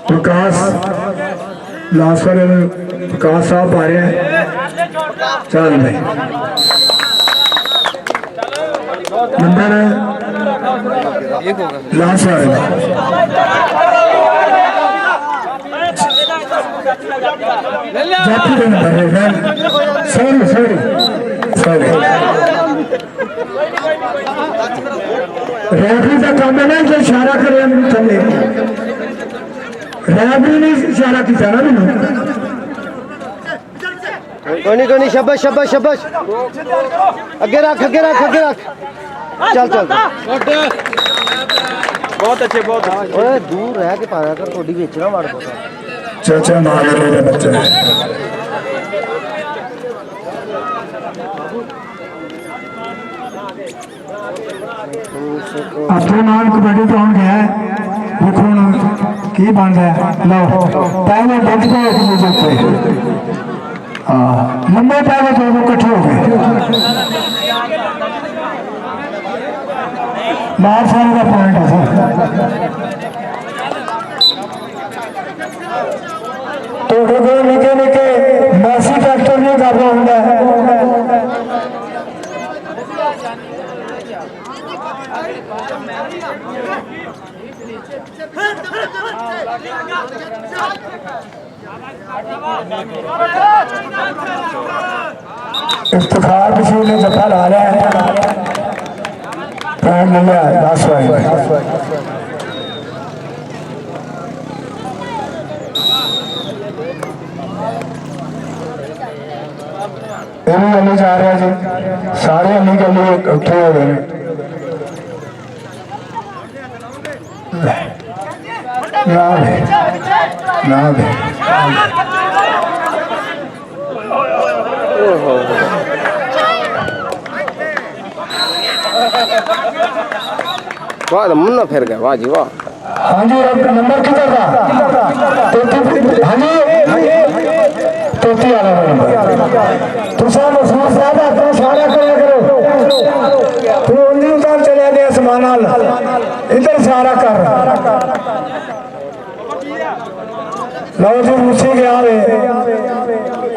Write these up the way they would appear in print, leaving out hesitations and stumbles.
प्रकाश last वाले प्रकाश साहब आ रहे हैं। चल भाई नंबर लास्ट वाले जाती का नंबर है। सॉरी सॉरी सॉरी रेफरी का काम है ना जो इशारा करे थले रेफरी ने इशारा किया ना मैंने कोई नहीं शाबाश शाबाश शाबाश अगे रख अगे रख अगे रख चल चल बहुत अच्छे बहुत ओए दूर रह के पाया कर थोड़ी विच ना वड़ पता चाचा मार मेरे बच्चे अफगान कबड्डी तो हम गया है देखो की बन रहा है। लो पहले बच गए मुझे लंबे पहले तो इकट्ठे हो गए मार सारे का पॉइंट है सर। तो निके निके मैसी फैक्टर नहीं कर रहा होंगे इफ्तिखार बशीर ने जफा ला लिया है। पॉइंट ले लिया 10 पॉइंट। अली जा रहे हैं जी सारे अली के लिए इकट्ठे हो गए ना दे वाह मुन्ना फिर गया वाह जी वाह। हाँ जी नंबर किधर था? हाँ जी तोती वाला नंबर तुसा महसूस ज्यादा तो सारा करे करो तू उन्हीं उतार चले गए आसमान इधर सारा कर लो जी रूसी गया वे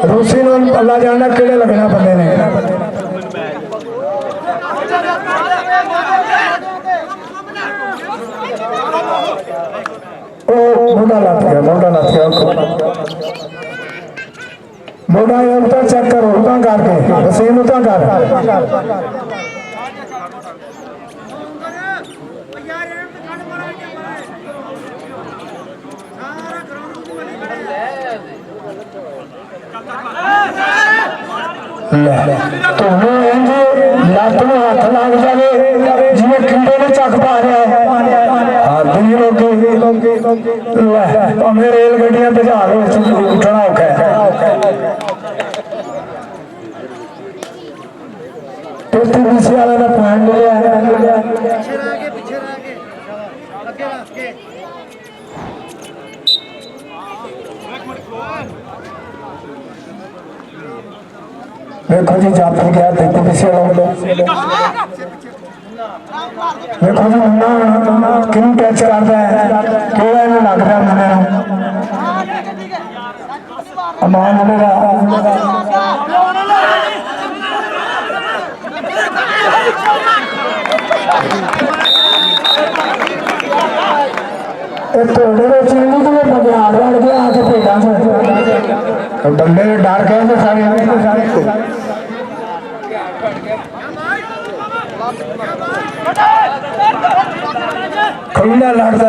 रूसी ने अल्लाह जाना केड़े लगना बंदे ने मोटा लग गया मोटा उतर चेक करो उतना करके वसीम उतना कर लत में हाथ लग जाए जिन्हें कीड़े ने चक पा रहे हैं रेल गड्डियां भजा लो उठना औखा है। पीसी वाले का पॉइंट लिया देखो जी जाफर गया देखो पीछे देखो जी मुन्ना किन टच करता है केड़ा इन्हें लग रहा मुन्ने अमान मुन्ने का बंदे डर गए थे सारे खुला लड़ता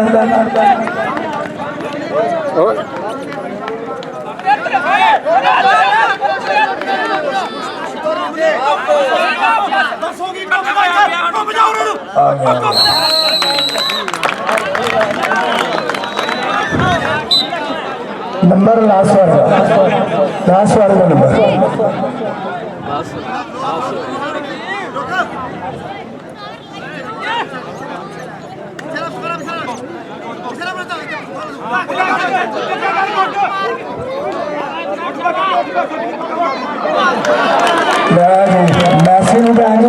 नंबर लास्ट वाला का नंबर मैसी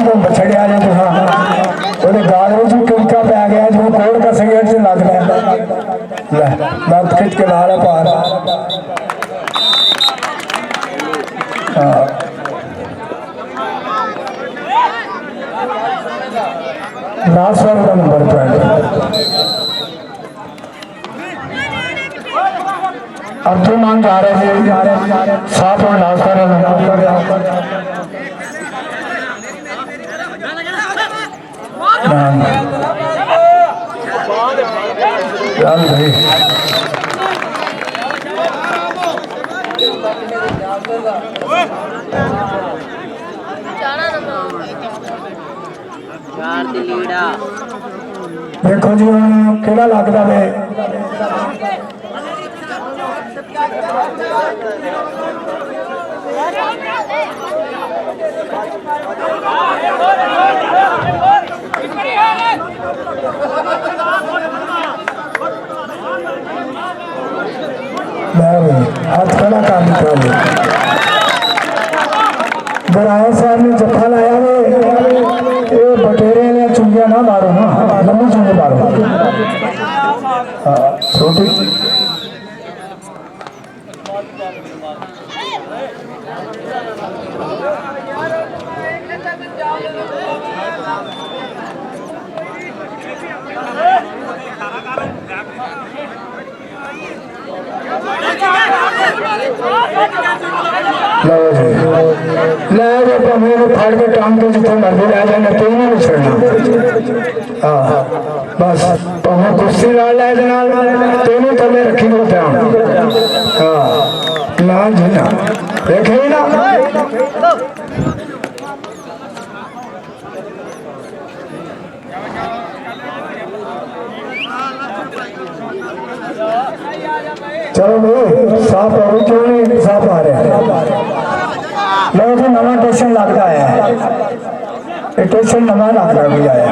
को छड़िया जो गाल में टिलका पै गया जो कोड़ का सिगरेट लग रहा लत खिंच के ला पार लास्ट वाले का नंबर पॉइंट अब तो मान जा रहे थे 7 और लास्ट वाले चल भाई देखो जी हम केड़ा लगता है हाथ खड़ा काम बराया साहब ने जफा लाया ये बटेरे ने चुंगिया ना मारो ना लंबी चुंगी मारो छोटी लो मेरे फाड़ के टांग के जितने मर्जी रह जाए तो ही नहीं छोड़ना हाँ बस भावें कुर्सी ला लै तेनों थले रखी को ध्यान हाँ ना जी ना देखे ना चलो भाई साफ हो क्यों नहीं साफ आ रहे लो जी नवा स्टेशन लगता है स्टेशन नवा लगता भी आया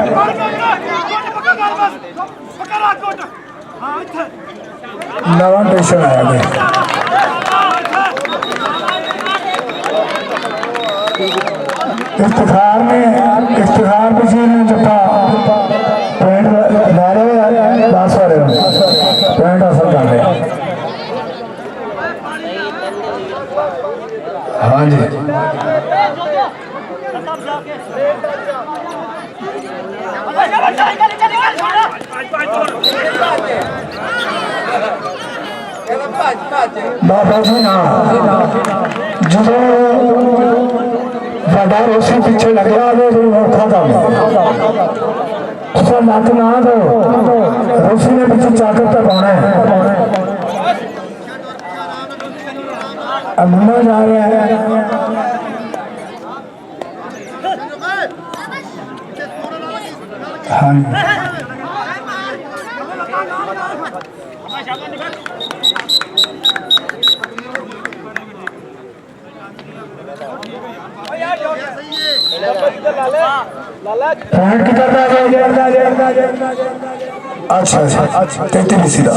नवा स्टेशन आया भाई इफ्तिखार किसी ने जपा पॉइंट नारे 10 वाले पॉइंट हासिल कर रहे हाँ जी बाबा जी ना जो बड़ा उसी पीछे लगे औखा काम लक ना दो उसी ने पीछे चाकर तक पाना है मुन्ना जा रहा है हाँ अच्छा अच्छा 33 सीधा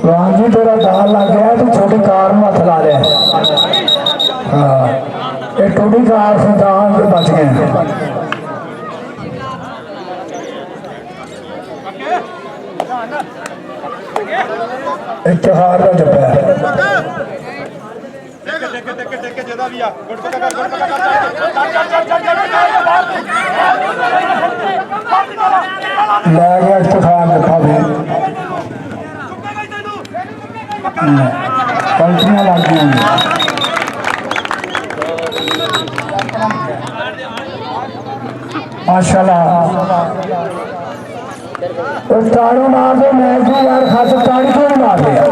राम जी तेरा दाल लग गया तो छोटी कार में हथ ला रहा हाँ ये टूटी कार से दाल के बच गए इत्तेहार का जपा लै गया इत्तेहार जपा भी पलटियां लग गई माशाल्लाह ताड़ू मार दो मैच की यार खातर ताड़ी क्यों नहीं मार दिया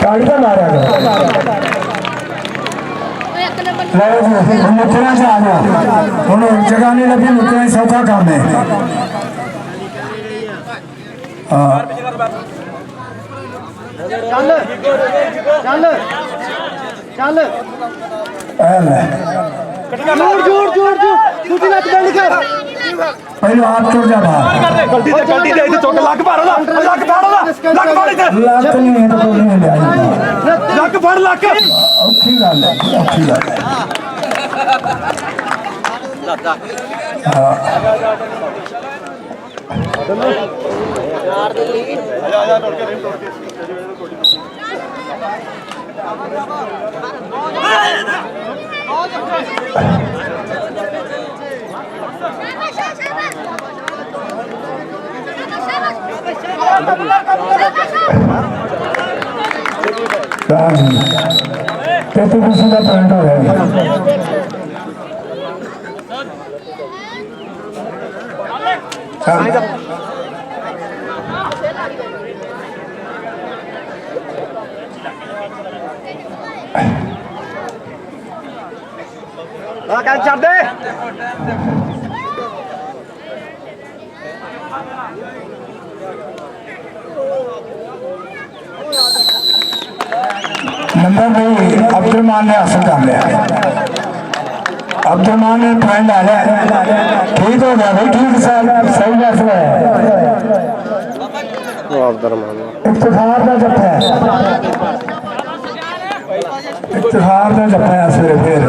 ताड़ी का मारा मुकरा से आ गया हम जगह नहीं लगी मुकरा सौखा काम है जोर जोर जोर जोर जोर पहले हाथ छोड़ जा बाहर गलती से इधर चोट लग पा रहा लग फाड़ रहा लग फाड़ इधर ਲੱਕ ਨਹੀਂ ਹੈ ਤਾਂ ਕੋਈ ਨਹੀਂ ਲਿਆ लग फाड़ लग ਔਖੀ ਗੱਲ ਹੈ ਔਖੀ ਗੱਲ ਹੈ ਤੇ ਤੂੰ ਕਿਸੇ ਦਾ ਪੁਆਇੰਟ ਹੋ ਗਿਆ क्या छड़ दे नंबर भाई अब्दुलरमान ने हासिल कर लिया अब्दुलरमान ने पॉइंट डाला ठीक हो गया भाई ठीक सही फैसला है इफ्तिखार का जप्पा है इफ्तिखार का जप्पा है फिर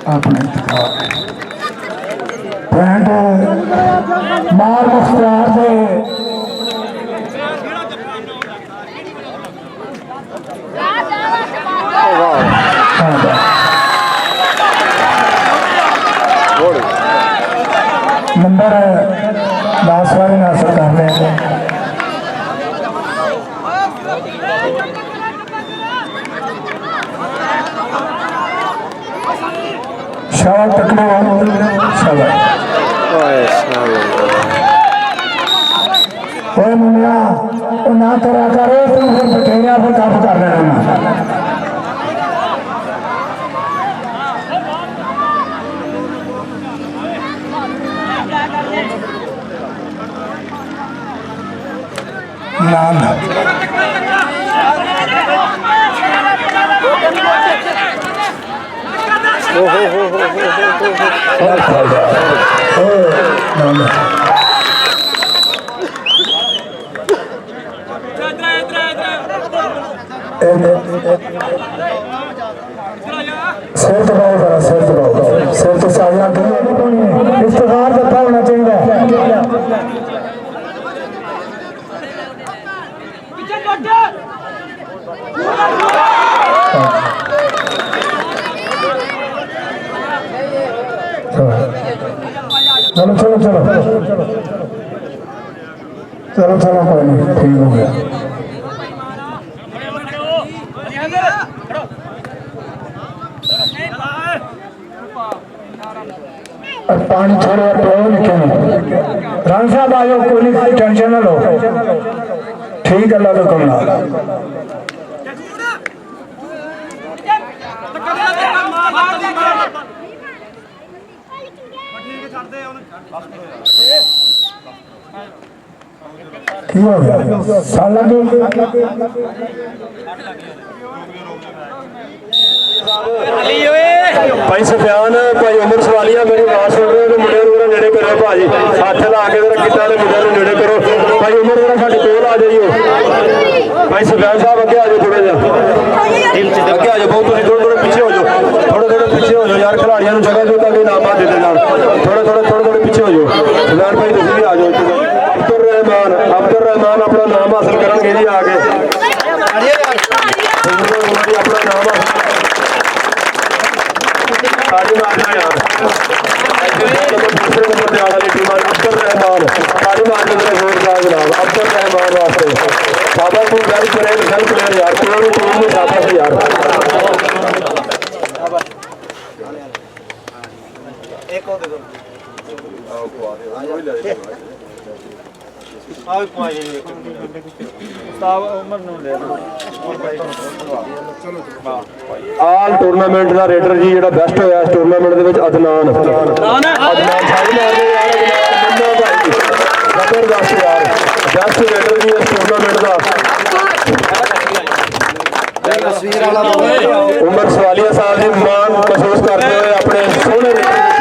अपने पॉइंट मार मुख्तार से नंबर 10 वाले हासिल कर रहे हैं शाबाश तकड़े शाबाश मुनिया ना करा करे तू फिर बटेरिया पर काबू कर लेना नाम सिर दबाओ जरा सिर तो सावला इफ्तिखार जप्पा होना चाहिए चलो चलो चलो चलो चलो कोई नहीं ठीक हो गया पानी थोड़ा पियो लिखे राम साहब आ जाओ कोई टेंशन ना लो ठीक अल्लाह का कमला की हो गया साला भाई सफियान भाई उमर सवालिया मेरी आवाज सुन रहे हो मुंडे नेड़े करो भाजी हथ ला के किता मुंडे नेड़े करो भाई उमर साढ़े कोल आ जाइयो भाई सफियान साहब अगे आ जाओ थोड़ा जा अगे आ जाओ बहुत थोड़े थोड़े पीछे हो जाओ थोड़े पीछे हो जाओ यार खिलाड़ियों जगह जो ताकि इनाम देते जाओ थोड़े पीछे हो जाओ सफियान भाई तुम भी आ जाओ अब्दुलरहमान अपना नाम हासिल करेंगे जी आगे अपना नाम ताड़ी मारना यार दूसरे नंबर पे आने वाली टीम अब्दुलरहमान ताड़ी मारने के लिए जोरदार जनाब अब्दुलरहमान वास्ते बाबा को वेल प्लेयर यार पूरी टीम में शाबाश है यार एक और दे दो आओ को आ ਆਲ ਟੂਰਨਾਮੈਂਟ ਦਾ ਰੇਡਰ ਜੀ ਜਿਹੜਾ ਬੈਸਟ ਹੋਇਆ ਇਸ ਟੂਰਨਾਮੈਂਟ ਦੇ ਵਿੱਚ ਅਦਨਾਨ ਸਾਈ ਮਾਰਦੇ ਯਾਰ ਮੰਨਾ ਭਾਈ ਜ਼ਬਰਦਸਤ ਯਾਰ ਬੈਸਟ ਰੇਡਰ ਜੀ ਇਸ ਟੂਰਨਾਮੈਂਟ ਦਾ ਉਮਰ ਸਵਾਲੀਆ ਸਾਹਿਬ ਜੀ ਮਾਣ ਮਹਿਸੂਸ ਕਰਦੇ ਹੋਏ ਆਪਣੇ ਸੋਹਣੇ ਰੇਡਰ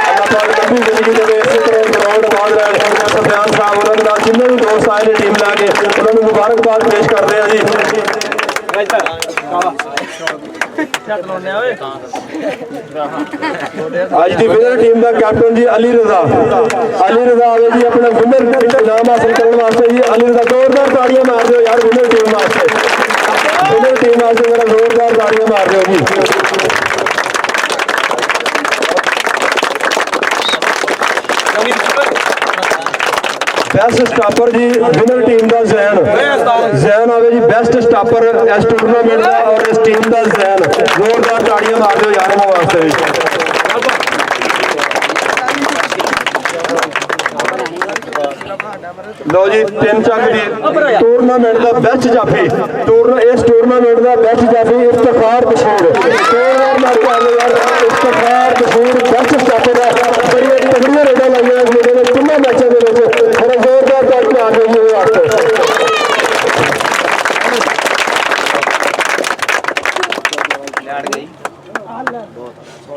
ਅੱਲਾਹ ਪਾਕ ਲੰਬੀ ਜ਼ਿੰਦਗੀ ਦੇਵੇ ਇਸੇ ਤਰ੍ਹਾਂ ਗਰਾਊਂਡ ਬਾਦ ਰਹਿਣ ਸਫਿਆਨ ਸਾਹਿਬ ਉਹਨਾਂ ਦਾ ਜਿੰਨੇ ਵੀ ਦੋਸਤ ਆਏ ਨੇ ਟੀਮ ਲਾ ਕੇ ਉਹਨਾਂ ਨੂੰ ਮੁਬਾਰਕਬਾਦ ਪੇਸ਼ ਕਰਦੇ ਆ ਜੀ ਅੱਜ ਦੀ ਵਿਨਰ ਟੀਮ ਦਾ ਕੈਪਟਨ ਜੀ ਅਲੀ ਰਜ਼ਾ ਆਵੇ ਜੀ ਆਪਣਾ ਵਿਨਰ ਇਨਾਮ ਹਾਸਲ ਕਰਨ ਵਾਸਤੇ ਜੀ ਅਲੀ ਰਜ਼ਾ ਜ਼ੋਰਦਾਰ ਤਾੜੀਆਂ ਮਾਰ ਦਿਓ ਯਾਰ ਵਿਨਰ ਟੀਮ ਵਾਸਤੇ ਮੇਰਾ ਜ਼ੋਰਦਾਰ ਤਾੜੀਆਂ ਮਾਰ ਦਿਓ ਜੀ ਬੈਸਟ ਸਟਾਪਰ ਜੀ ਵਿਨਰ ਟੀਮ ਦਾ ਜ਼ੈਨ ਆਵੇ ਜੀ ਬੈਸਟ ਸਟਾਪਰ ਇਸ ਟੂਰਨਾਮੈਂਟ ਦਾ ਔਰ ਇਸ ਟੀਮ ਦਾ ਜ਼ੈਨ ਜ਼ੋਰਦਾਰ ਤਾੜੀਆਂ ਮਾਰ ਦਿਓ ਯਾਰ ਇਹਨਾਂ ਵਾਸਤੇ ਵੀ ਲੋ ਜੀ ਤਿੰਨ ਚੱਕ ਦੀ ਟੂਰਨਾਮੈਂਟ ਦਾ ਬੈਸਟ ਜਾਫੀ ਇਸ ਟੂਰਨਾਮੈਂਟ ਦਾ ਬੈਸਟ ਜਾਫੀ ਇਫਤਖਾਰ ਬਸ਼ੀਰ ਜ਼ੋਰਦਾਰ ਮਾਰ ਕੇ ਆਵੇ ਯਾਰ ਇਫਤਖਾਰ ਬਸ਼ੀਰ ਬੈਸਟ ਸਟਾਪਰ ਹੈ ਬੜੀਆਂ ਤਗੜੀਆਂ ਰੇਡਾਂ ਲਾਈਆਂ ਇਸ ਮੇਲੇ ਦੇ ਤਿੰਨਾਂ ਮੈਚਾਂ ਦੇ ਵਿੱਚ ਬੜਾ ਜ਼ੋਰਦਾਰ ਤਾੜੀਆਂ ਆ ਗਈ ਇਹ ਵਾਸਤੇ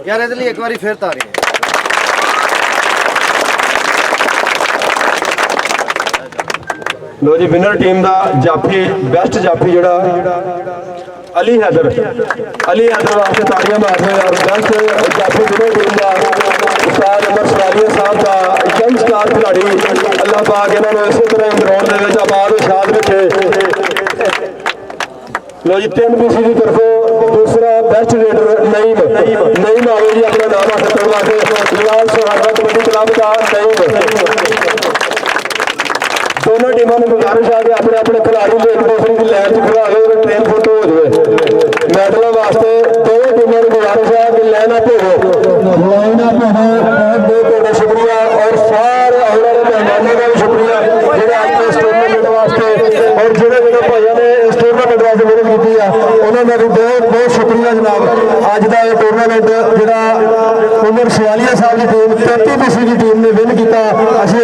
ਯਾਰ ਇਹਦੇ ਲਈ ਇੱਕ ਵਾਰੀ ਫਿਰ ਤਾਰੀ ਲੋ ਜੀ ਵਿਨਰ ਟੀਮ ਦਾ ਜਾਫੀ ਬੈਸਟ ਜਾਫੀ ਜਿਹੜਾ ਅਲੀ ਹੈਦਰ ਵਾਸਤੇ ਤਾੜੀਆਂ ਮਾਰਦੇ ਯਾਰ ਬੈਸਟ ਜਾਫੀ ਵਿਨਰ ਟੀਮ ਦਾ ਉਸਤਾਦ ਉਮਰ ਸਵਾਲੀਆ ਸਾਹਿਬ ਦਾ ਯੰਗ ਸਟਾਰ ਖਿਡਾਰੀ ਅੱਲਾਹ ਪਾਕ ਇਹਨਾਂ ਨੂੰ ਇਸੇ ਤਰ੍ਹਾਂ ਗਰਾਊਂਡ ਦੇ ਵਿੱਚ ਆਬਾਦ ਸ਼ਾਦ ਰੱਖੇ ਲੋ ਜੀ 3BC ਦੀ ਤਰਫੋਂ ਦੂਸਰਾ ਬੈਸਟ ਰੇਡਰ ਨਈਮ ਆਵੇ ਜੀ ਆਪਣਾ ਨਾਮ ਹਾਸਲ ਕਰਨ ਵਾਸਤੇ ਜਲਾਲ ਸੁਹਾਗਾ ਕਬੱਡੀ ਕਲੱਬ ਦਾ ਨਈਮ ਦੋਨੋਂ ਟੀਮਾਂ ਨੂੰ ਗੁਜ਼ਾਰਿਸ਼ ਆ ਕਿ ਆਪਣੇ ਆਪਣੇ ਖਿਡਾਰੀ ਨੂੰ ਇੱਕ ਦੂਸਰੇ ਦੀ ਲਾਈਨ 'ਚ ਖੜਾ ਕੇ ਟ੍ਰੇਨ ਫੋਟੋ ਹੋ ਜਾਵੇ ਮੈਡਲਾਂ ਵਾਸਤੇ ਦੋਵੇਂ ਟੀਮਾਂ ਨੂੰ ਗੁਜ਼ਾਰਿਸ਼ ਆ ਕਿ ਲਾਈਨ ਅਪ ਹੋਵੇ ਬਹੁਤ ਸ਼ੁਕਰੀਆ ਔਰ ਸਾਰੇ ਆਉਣ ਵਾਲੇ ਮਹਿਮਾਨਾਂ ਦਾ ਵੀ ਸ਼ੁਕਰੀਆ ਜਿਹੜੇ ਅੱਜ ਇਸ ਟੂਰਨਾਮੈਂਟ ਵਾਸਤੇ ਔਰ ਜਿਹੜੇ ਭਾਈਆਂ ਨੇ ਇਸ ਟੂਰਨਾਮੈਂਟ ਵਾਸਤੇ ਮਿਹਨਤ ਕੀਤੀ ਆ ਉਹਨਾਂ ਦਾ ਵੀ ਬਹੁਤ ਸ਼ੁਕਰੀਆ ਜਨਾਬ ਅੱਜ ਦਾ ਇਹ ਟੂਰਨਾਮੈਂਟ ਜਿਹੜਾ ਉਮਰ ਸਵਾਲੀਆ ਸਾਹਿਬ ਦੀ ਟੀਮ 33BC ਦੀ ਟੀਮ ਨੇ ਵਿਨ ਕੀਤਾ ਅਸੀਂ